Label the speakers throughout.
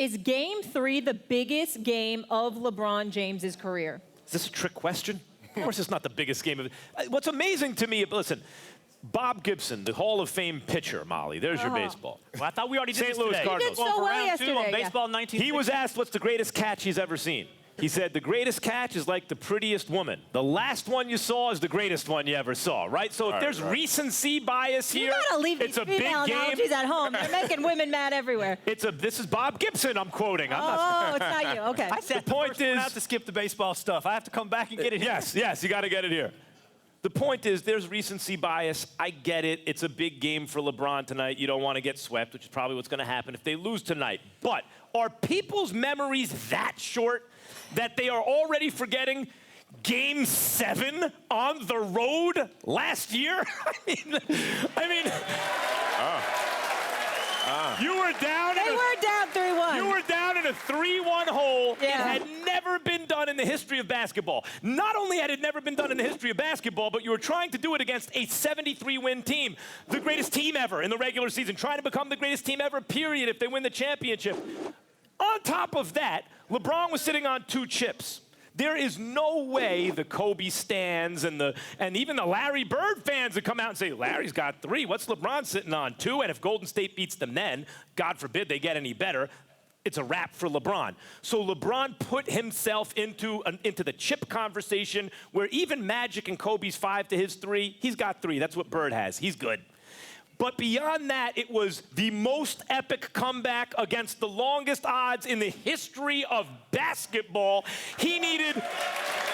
Speaker 1: Is Game 3 the biggest game of LeBron James's career?
Speaker 2: Is this a trick question? Of course it's not the biggest game of it. What's amazing to me, listen, Bob Gibson, the Hall of Fame pitcher, Molly, there's your baseball.
Speaker 3: Well, I thought we already did
Speaker 2: St.
Speaker 3: this
Speaker 2: Louis
Speaker 3: today.
Speaker 2: Cardinals.
Speaker 1: You did so
Speaker 3: For
Speaker 1: well
Speaker 3: round
Speaker 1: yesterday,
Speaker 3: two on
Speaker 1: yeah.
Speaker 3: baseball 1960.
Speaker 2: He was asked what's the greatest catch he's ever seen. He said, the greatest catch is like the prettiest woman. The last one you saw is the greatest one you ever saw, right? So if there's recency bias here,
Speaker 1: You gotta leave
Speaker 2: it's
Speaker 1: these
Speaker 2: a big
Speaker 1: female
Speaker 2: game.
Speaker 1: analogies at home. They're making women mad everywhere.
Speaker 2: This is Bob Gibson I'm quoting. I'm not,
Speaker 1: Oh, it's not you. Okay.
Speaker 3: I said
Speaker 2: the point
Speaker 3: first one
Speaker 2: is-
Speaker 3: out to skip the baseball stuff. I have to come back and get it here.
Speaker 2: yes, you got to get it here. The point is, there's recency bias. I get it. It's a big game for LeBron tonight. You don't want to get swept, which is probably what's going to happen if they lose tonight. But are people's memories that short that they are already forgetting Game 7 on the road last year? You were down.
Speaker 1: They were down 3-1.
Speaker 2: You were down in a 3-1 hole.
Speaker 1: Yeah.
Speaker 2: It had never been done in the history of basketball. Not only had it never been done in the history of basketball, but you were trying to do it against a 73-win team, the greatest team ever in the regular season, trying to become the greatest team ever, period, if they win the championship. On top of that, LeBron was sitting on 2 chips. There is no way the Kobe stans and even the Larry Bird fans would come out and say, Larry's got 3. What's LeBron sitting on 2? And if Golden State beats them then, God forbid they get any better, it's a wrap for LeBron. So LeBron put himself into the chip conversation where even Magic and Kobe's 5 to his 3, he's got 3. That's what Bird has. He's good. But beyond that, it was the most epic comeback against the longest odds in the history of basketball. He needed...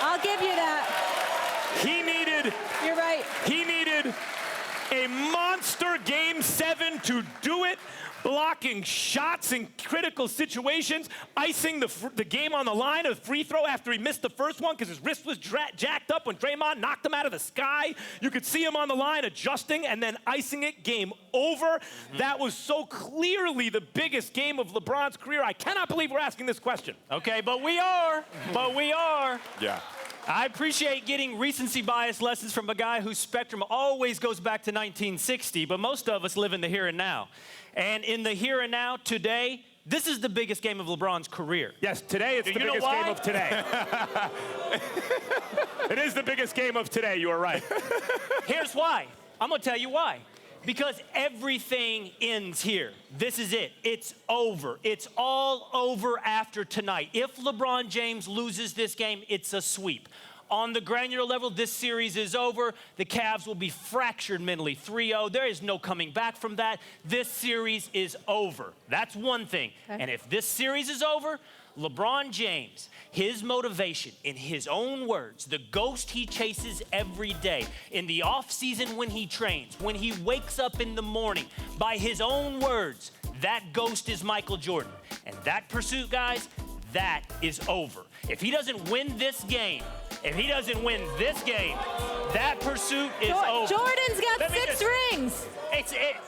Speaker 1: I'll give you that.
Speaker 2: He needed...
Speaker 1: You're right.
Speaker 2: He needed a monster Game 7 to do it, blocking shots in critical situations, icing the game on the line, a free throw after he missed the first one because his wrist was jacked up when Draymond knocked him out of the sky. You could see him on the line adjusting and then icing it, game over. That was so clearly the biggest game of LeBron's career. I cannot believe we're asking this question.
Speaker 3: Okay, but we are.
Speaker 2: Yeah.
Speaker 3: I appreciate getting recency bias lessons from a guy whose spectrum always goes back to 1960, but most of us live in the here and now. And in the here and now, today, this is the biggest game of LeBron's career.
Speaker 2: Yes, today it's the biggest game of today. It is the biggest game of today, you are right.
Speaker 3: Here's why. I'm going to tell you why. Because everything ends here. This is it. It's over. It's all over after tonight. If LeBron James loses this game, it's a sweep. On the granular level, this series is over. The Cavs will be fractured mentally, 3-0. There is no coming back from that. This series is over. That's one thing.
Speaker 1: Okay.
Speaker 3: And if this series is over, LeBron James, his motivation, in his own words, the ghost he chases every day, in the offseason when he trains, when he wakes up in the morning, by his own words, that ghost is Michael Jordan. And that pursuit, guys, that is over. If he doesn't win this game, that pursuit is over.
Speaker 1: Jordan's got 6 rings.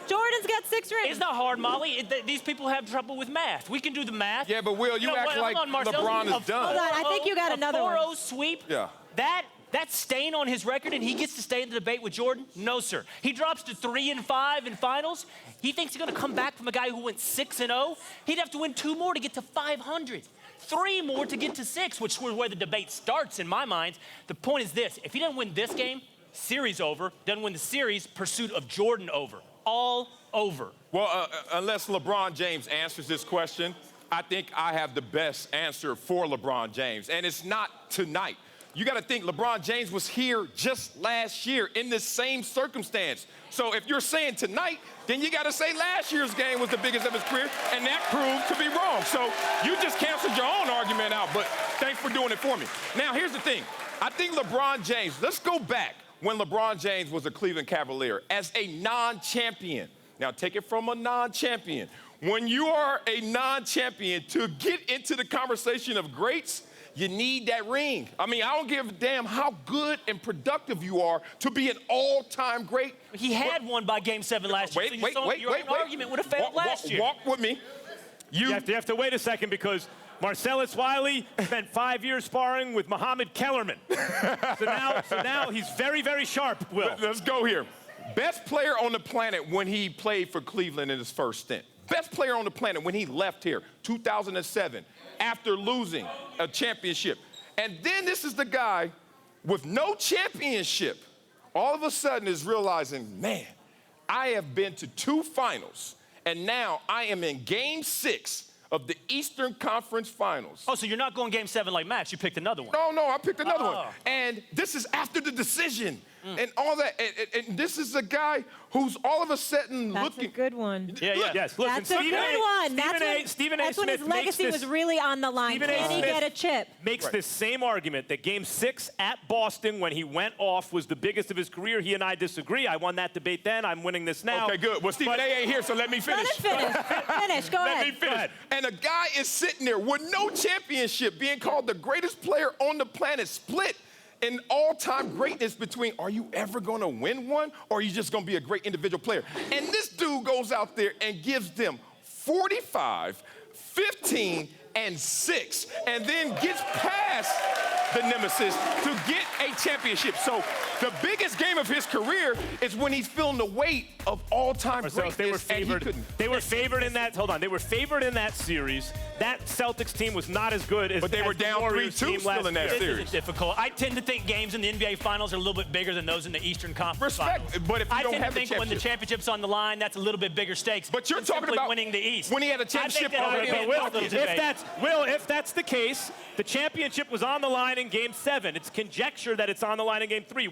Speaker 1: Jordan's got 6 rings.
Speaker 3: It's not hard, Molly. These people have trouble with math. We can do the math.
Speaker 4: Yeah, but Will, you act like LeBron is done.
Speaker 1: Hold on, I think you got another one.
Speaker 3: A 4-0 sweep?
Speaker 4: Yeah.
Speaker 3: That stain on his record and he gets to stay in the debate with Jordan? No, sir. He drops to 3-5 in finals. He thinks he's going to come back from a guy who went 6-0. He'd have to win 2 more to get to 500. 3 more to get to 6, which is where the debate starts in my mind. The point is this. If he doesn't win this game, series over. Doesn't win the series, pursuit of Jordan over. All over.
Speaker 4: Well, unless LeBron James answers this question, I think I have the best answer for LeBron James, and it's not tonight. You got to think LeBron James was here just last year in this same circumstance. So if you're saying tonight, then you got to say last year's game was the biggest of his career, and that proved to be wrong. So you just canceled your own argument out, but thanks for doing it for me. Now, here's the thing. I think LeBron James, let's go back when LeBron James was a Cleveland Cavalier as a non-champion. Now, take it from a non-champion. When you are a non-champion, to get into the conversation of greats, you need that ring. I mean, I don't give a damn how good and productive you are to be an all-time great.
Speaker 3: He had one by Game 7 last year. Your argument would have failed last year.
Speaker 4: Walk with me.
Speaker 2: You have to wait a second because Marcellus Wiley spent 5 years sparring with Muhammad Kellerman. So now he's very, very sharp, Will.
Speaker 4: Let's go here. Best player on the planet when he played for Cleveland in his first stint. best player on the planet when he left here, 2007, after losing a championship. And then this is the guy with no championship, all of a sudden is realizing, man, I have been to 2 finals, and now I am in Game 6 of the Eastern Conference Finals.
Speaker 3: Oh, so you're not going Game 7 like Max. You picked another one.
Speaker 4: No, I picked another one. And this is after the decision and all that. And this is a guy who's all of a sudden
Speaker 1: That's
Speaker 4: looking.
Speaker 1: a good one.
Speaker 2: Yeah, yes. Listen,
Speaker 1: That's a good one.
Speaker 2: Stephen A.
Speaker 1: That's when his
Speaker 2: Smith makes
Speaker 1: legacy
Speaker 2: this-
Speaker 1: was really on the line.
Speaker 2: Stephen A.
Speaker 1: Can he
Speaker 2: Smith
Speaker 1: get a chip?
Speaker 2: Makes this same argument that Game 6 at Boston, when he went off, was the biggest of his career. He and I disagree. I won that debate then. I'm winning this now.
Speaker 4: Okay, good. Well, Stephen A. ain't here, so let me finish.
Speaker 1: Let him finish. Go
Speaker 4: Let
Speaker 1: ahead.
Speaker 4: me finish. And a guy is sitting there with no championship, being called the greatest player on the planet, split in all-time greatness between, are you ever going to win one, or are you just going to be a great individual player? And this dude goes out there and gives them 45, 15, and 6, and then gets past the nemesis to get a championship. So the biggest game of his career is when he's feeling the weight of all-time
Speaker 2: Marcellus,
Speaker 4: greatness.
Speaker 2: they were favored.
Speaker 4: And he couldn't.
Speaker 2: They were favored in that. Hold on. They were favored in that series. That Celtics team was not as good as.
Speaker 4: But they were
Speaker 2: as the
Speaker 4: down
Speaker 2: Warriors
Speaker 4: 3-2
Speaker 2: team
Speaker 4: still
Speaker 2: last
Speaker 4: in that
Speaker 2: year.
Speaker 3: This
Speaker 4: series.
Speaker 3: is difficult. I tend to think games in the NBA Finals are a little bit bigger than those in the Eastern Conference
Speaker 4: Respect,
Speaker 3: Finals.
Speaker 4: but if you
Speaker 3: I
Speaker 4: don't
Speaker 3: tend
Speaker 4: have
Speaker 3: to
Speaker 4: the
Speaker 3: think when the championship's on the line, that's a little bit bigger stakes.
Speaker 4: But you're
Speaker 3: than
Speaker 4: talking
Speaker 3: simply
Speaker 4: about
Speaker 3: winning the East.
Speaker 4: when he had a
Speaker 3: I think
Speaker 4: championship
Speaker 3: that
Speaker 4: already.
Speaker 3: argument
Speaker 2: But
Speaker 3: is a little debate.
Speaker 2: if that's the case, the championship was on the line in Game 7. It's conjecture that it's on the line in Game 3.